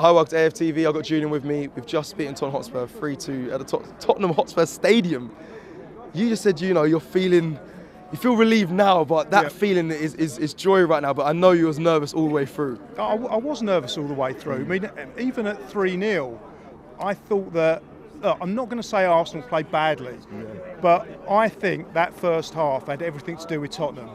Hi, welcome to AFTV. I've got Julian with me. We've just beaten Tottenham Hotspur 3-2 at the Tottenham Hotspur Stadium. You just said, you feel relieved now, but that feeling is joy right now. But I know you was nervous all the way through. I was nervous all the way through. I mean, even at 3-0, I thought that, I'm not going to say Arsenal played badly, but I think that first half had everything to do with Tottenham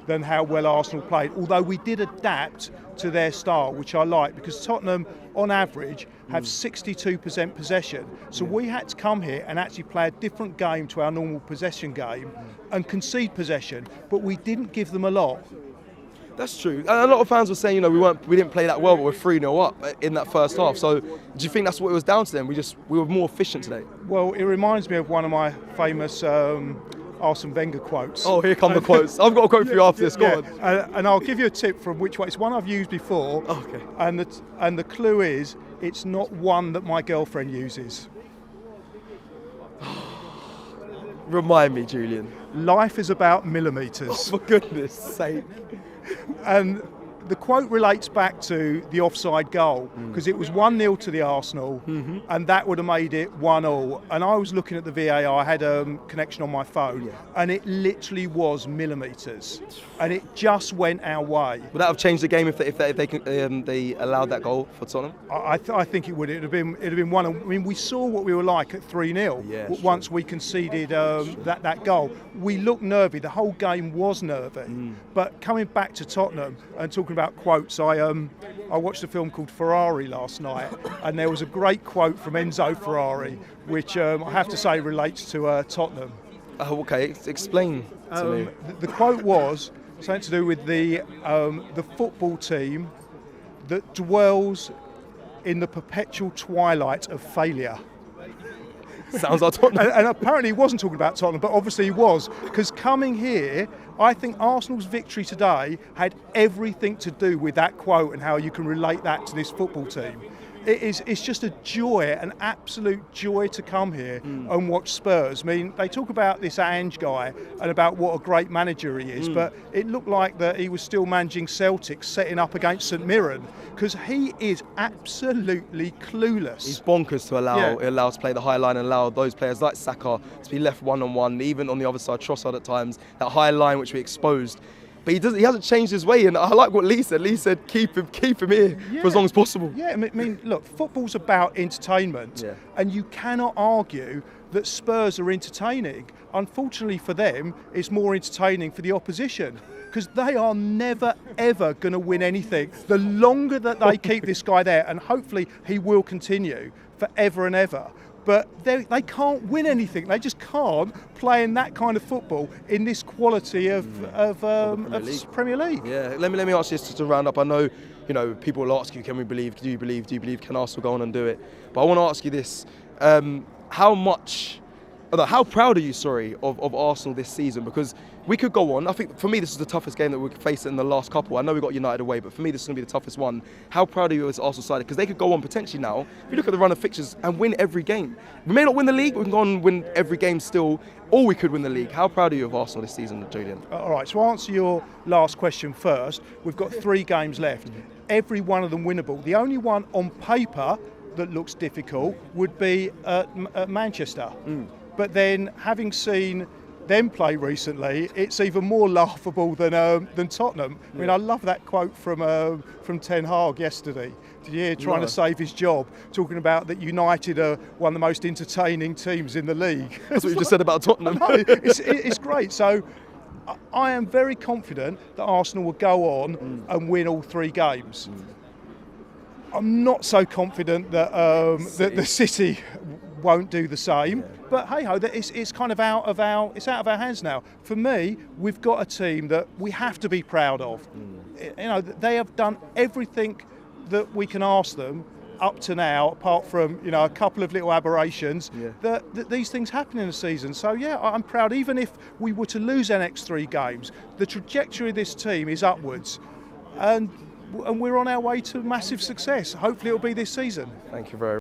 than how well Arsenal played. Although we did adapt to their style, which I like, because Tottenham, on average, have 62% possession. So we had to come here and actually play a different game to our normal possession game and concede possession, but we didn't give them a lot. That's true. And a lot of fans were saying, we didn't play that well, but we're 3-0 up in that first half. So do you think that's what it was down to then? We were more efficient today? Well, it reminds me of one of my famous Arsene Wenger quotes. Oh, here come the quotes. I've got a quote for you after this. Go on. And I'll give you a tip from which one. It's one I've used before. Okay. And the clue is, it's not one that my girlfriend uses. Remind me, Julian. Life is about millimetres. Oh, for goodness sake. And the quote relates back to the offside goal, because it was 1-0 to the Arsenal, and that would have made it 1-1. And I was looking at the VAR, I had a connection on my phone, and it literally was millimetres, and it just went our way. Would that have changed the game if they allowed that goal for Tottenham? I think it would. It'd have been 1-1. I mean, we saw what we were like at 3-0 once we conceded that goal. We looked nervy. The whole game was nervy. But coming back to Tottenham and talking about quotes, I watched a film called Ferrari last night, and there was a great quote from Enzo Ferrari, which I have to say relates to Tottenham. Okay, explain to me. The quote was something to do with the football team that dwells in the perpetual twilight of failure. Sounds like Tottenham. And apparently he wasn't talking about Tottenham, but obviously he was, because coming here, I think Arsenal's victory today had everything to do with that quote and how you can relate that to this football team. It's just a joy, an absolute joy to come here and watch Spurs. I mean, they talk about this Ange guy and about what a great manager he is, but it looked like that he was still managing Celtic, setting up against St Mirren, because he is absolutely clueless. He's bonkers to allow us to play the high line and allow those players like Saka to be left one-on-one, even on the other side, Trossard at times, that high line which we exposed. But he hasn't changed his way, and I like what Lee said. Lee said, keep him here for as long as possible. Yeah, I mean, look, football's about entertainment, and you cannot argue that Spurs are entertaining. Unfortunately for them, it's more entertaining for the opposition, because they are never, ever going to win anything. The longer that they keep this guy there, and hopefully he will continue forever and ever, but they can't win anything. They just can't play in that kind of football in this quality of Premier League. Yeah, let me ask you this to round up. I know, people will ask you, can we believe? Do you believe? Do you believe? Can Arsenal go on and do it? But I want to ask you this: how proud are you, of Arsenal this season? Because we could go on. I think for me this is the toughest game that we could face in the last couple. I know we got United away, but for me this is going to be the toughest one. How proud are you as Arsenal side? Because they could go on potentially now, if you look at the run of fixtures, and win every game. We may not win the league, we can go on and win every game still, or we could win the league. How proud are you of Arsenal this season, Julian? All right, so I'll answer your last question first. We've got 3 games left. Every one of them winnable. The only one on paper that looks difficult would be at Manchester. But then, having seen them play recently, it's even more laughable than Tottenham. I mean, I love that quote from Ten Hag yesterday. Did you hear, trying to save his job, talking about that United are one of the most entertaining teams in the league. That's what you just said about Tottenham. It's great. So I am very confident that Arsenal will go on and win all 3 games. I'm not so confident that the City won't do the same, but hey ho, it's kind of out of our hands now. For me, we've got a team that we have to be proud of. They have done everything that we can ask them up to now, apart from a couple of little aberrations. That these things happen in a season. So I'm proud. Even if we were to lose our next 3 games, the trajectory of this team is upwards, and we're on our way to massive success. Hopefully, it'll be this season. Thank you very much.